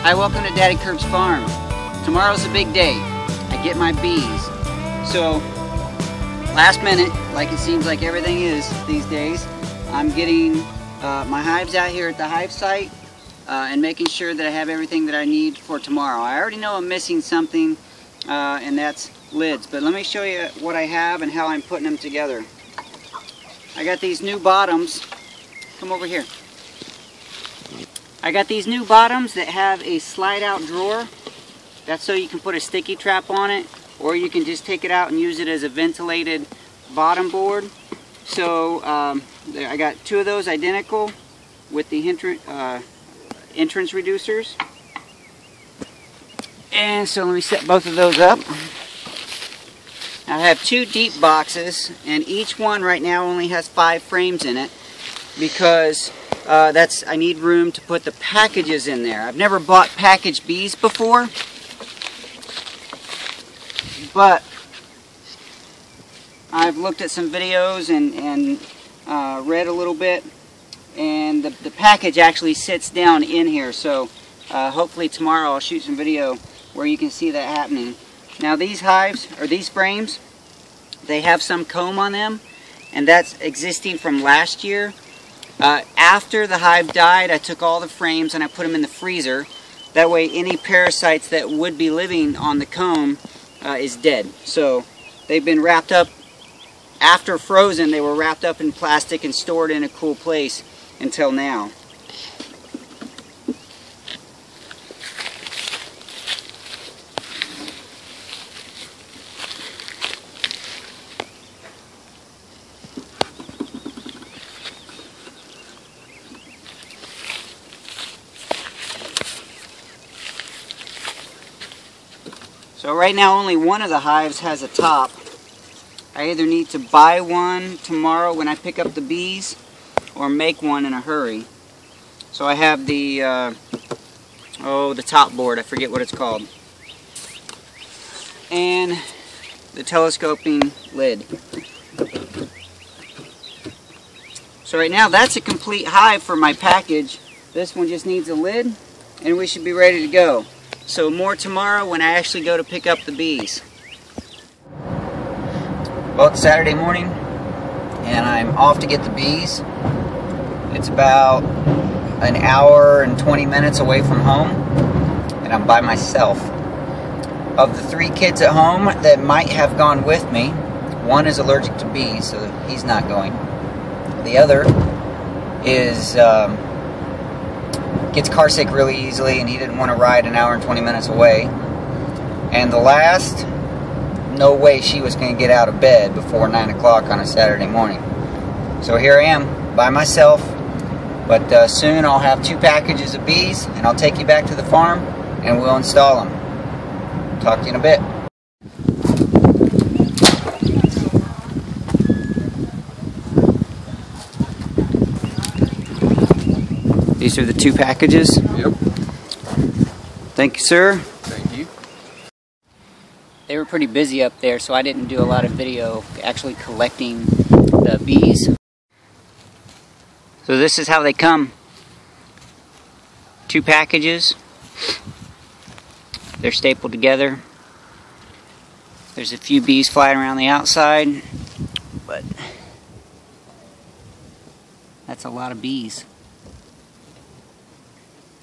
Hi, welcome to Daddy Kirk's farm. Tomorrow's a big day. I get my bees. So, last minute, like it seems like everything is these days, I'm getting my hives out here at the hive site and making sure that I have everything that I need for tomorrow. I already know I'm missing something, and that's lids. But let me show you what I have and how I'm putting them together. I got these new bottoms. Come over here. I got these new bottoms that have a slide out drawer. That's so you can put a sticky trap on it, or you can just take it out and use it as a ventilated bottom board. So I got two of those identical with the entrance reducers. And so let me set both of those up. I have two deep boxes, and each one right now only has 5 frames in it because I need room to put the packages in there. I've never bought packaged bees before, but I've looked at some videos and read a little bit, and the package actually sits down in here. So hopefully tomorrow I'll shoot some video where you can see that happening. Now these hives, or these frames, they have some comb on them, and that's existing from last year. After the hive died, I took all the frames and I put them in the freezer. That way any parasites that would be living on the comb is dead. So they've been wrapped up. After frozen, they were wrapped up in plastic and stored in a cool place until now. So right now only one of the hives has a top. I either need to buy one tomorrow when I pick up the bees or make one in a hurry. So I have the the top board, I forget what it's called, and the telescoping lid. So right now that's a complete hive for my package. This one just needs a lid and we should be ready to go. So more tomorrow when I actually go to pick up the bees. Well, it's Saturday morning and I'm off to get the bees. It's about an hour and 20 minutes away from home, and I'm by myself. Of the 3 kids at home that might have gone with me, one is allergic to bees, so he's not going. The other is gets car sick really easily, and he didn't want to ride an hour and 20 minutes away. And the last, no way she was going to get out of bed before 9 o'clock on a Saturday morning. So here I am by myself, but soon I'll have 2 packages of bees, and I'll take you back to the farm and we'll install them. Talk to you in a bit. These are the 2 packages? Yep. Thank you, sir. Thank you. They were pretty busy up there, so I didn't do a lot of video actually collecting the bees. So this is how they come. 2 packages. They're stapled together. There's a few bees flying around the outside, but that's a lot of bees.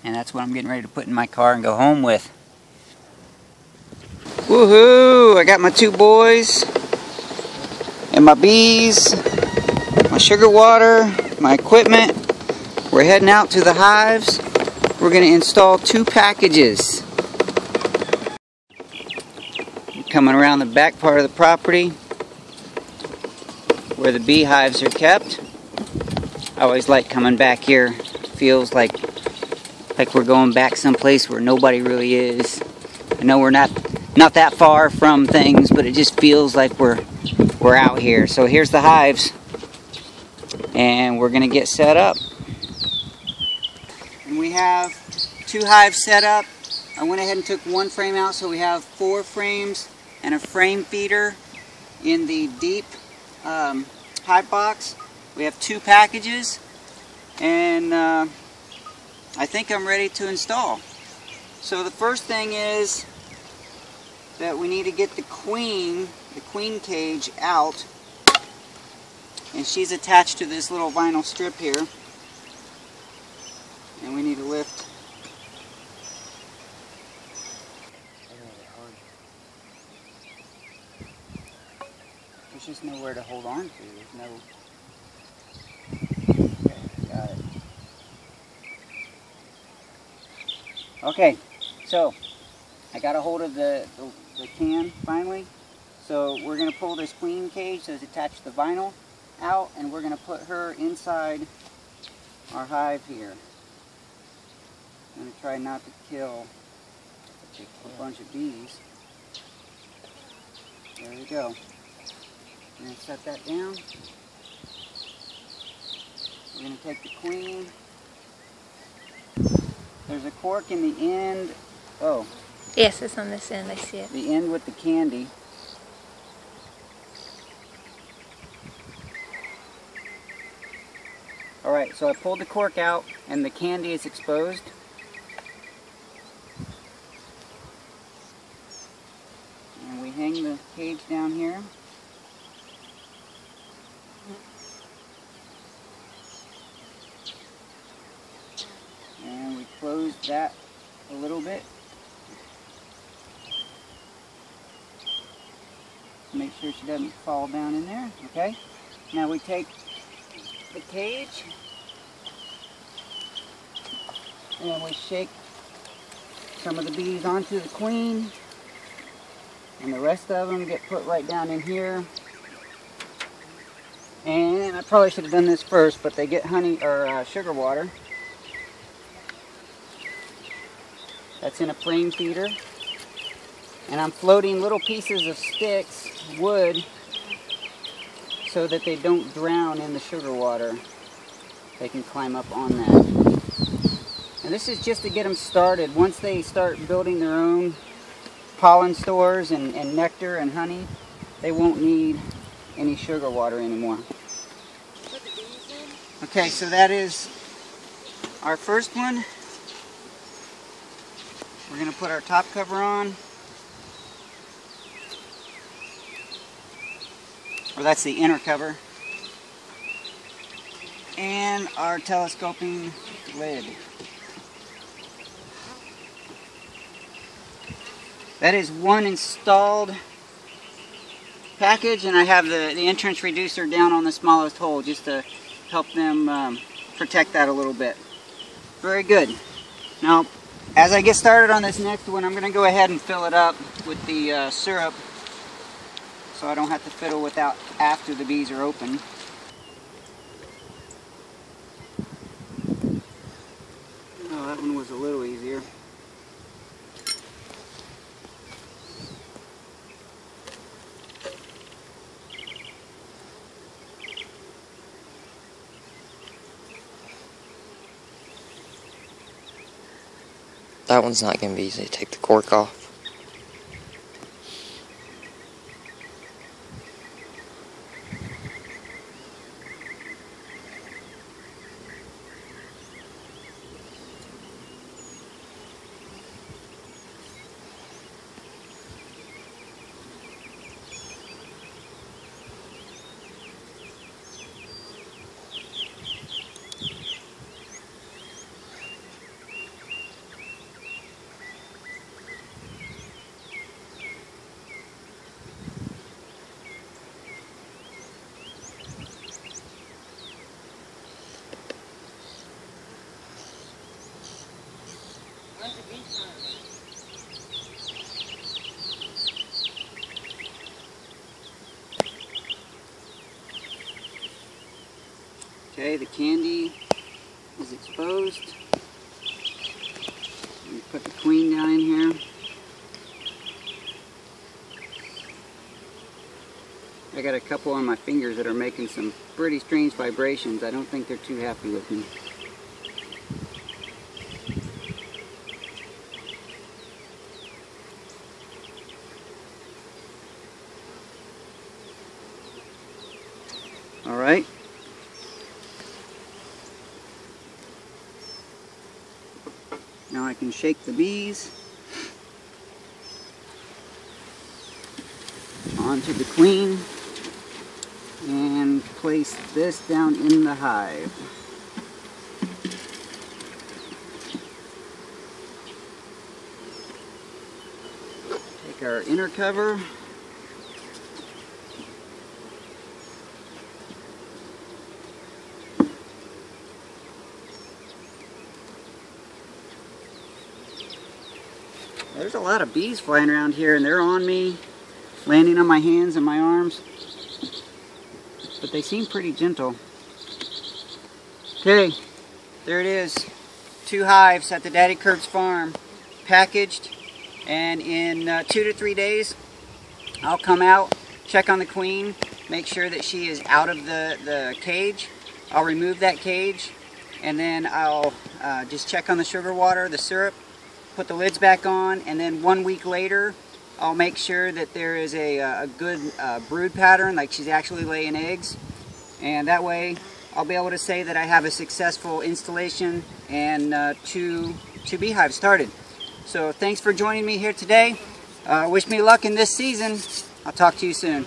And that's what I'm getting ready to put in my car and go home with. Woohoo! I got my 2 boys and my bees, my sugar water, my equipment. We're heading out to the hives. We're going to install 2 packages. Coming around the back part of the property where the beehives are kept. I always like coming back here. Feels like we're going back someplace where nobody really is. I know we're not that far from things, but it just feels like we're out here. So here's the hives, and we're gonna get set up. And we have 2 hives set up. I went ahead and took 1 frame out, so we have 4 frames and a frame feeder in the deep hive box. We have 2 packages, and I think I'm ready to install. So the first thing is that we need to get the queen cage out, and she's attached to this little vinyl strip here, and we need to lift. There's just nowhere to hold on to. There's no. Okay, got it. Okay, so I got a hold of the can finally. So we're going to pull this queen cage that's attached to the vinyl out, and we're going to put her inside our hive here. I'm going to try not to kill a bunch of bees. There we go. I'm going to set that down. We're going to take the queen. There's a cork in the end. Oh. Yes, it's on this end. I see it. The end with the candy. Alright, so I pulled the cork out and the candy is exposed. And we hang the cage down here. And we close that a little bit. Make sure she doesn't fall down in there, okay? Now we take the cage and we shake some of the bees onto the queen, and the rest of them get put right down in here. And I probably should have done this first, but they get honey or sugar water. That's in a flame feeder. And I'm floating little pieces of sticks, wood, so that they don't drown in the sugar water. They can climb up on that. And this is just to get them started. Once they start building their own pollen stores and nectar and honey, they won't need any sugar water anymore. Okay, so that is our first one. We're going to put our top cover on. Or that's the inner cover. And our telescoping lid. That is one installed package, and I have the entrance reducer down on the smallest hole just to help them protect that a little bit. Very good. Now, as I get started on this next one, I'm going to go ahead and fill it up with the syrup, so I don't have to fiddle with that after the bees are open. Oh, that one was a little easier. That one's not going to be easy to take the cork off. Okay, the candy is exposed. We put the queen down in here. I got a couple on my fingers that are making some pretty strange vibrations. I don't think they're too happy with me. All right. Now I can shake the bees onto the queen and place this down in the hive. Take our inner cover. There's a lot of bees flying around here, and they're on me, landing on my hands and my arms, but they seem pretty gentle. Okay, there it is. 2 hives at the Daddy Kurt's farm, packaged, and in 2 to 3 days I'll come out, check on the queen, make sure that she is out of the cage. I'll remove that cage, and then I'll just check on the sugar water, the syrup, put the lids back on, and then 1 week later I'll make sure that there is a good brood pattern, like she's actually laying eggs, and that way I'll be able to say that I have a successful installation and 2 beehives started. So thanks for joining me here today. Wish me luck in this season. I'll talk to you soon.